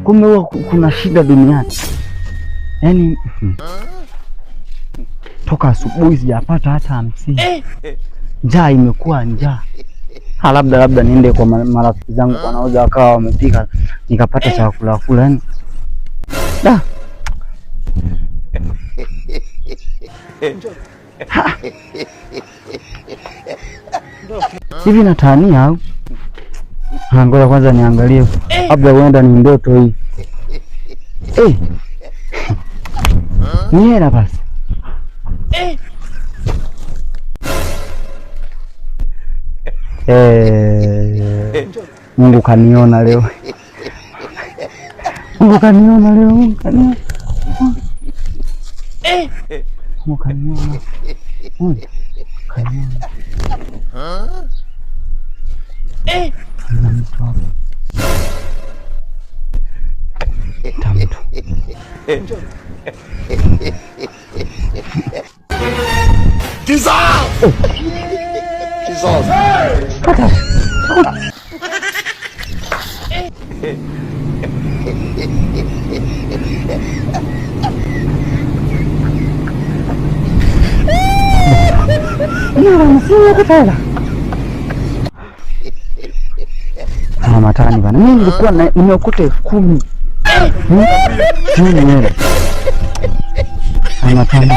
Kumbe huwa kuna shida duniani. Yaani toka asubuhi sijapata hata 50. Njaa imekuwa njaa. Labda niende kwa marafiki zangu wanauza wakawa wamepika nikapata chakula kula yani. Da. Hivi natania au? Ngoja kwanza niangalie. Labda huenda ni ndoto hii. Niera basi. Mungu kaniona leo. Mungu kaniona leo. Mungu kaniona. Mungu kaniona. Matani bana. Mimi nilikuwa nimeokota 10,000. Nini? Matani.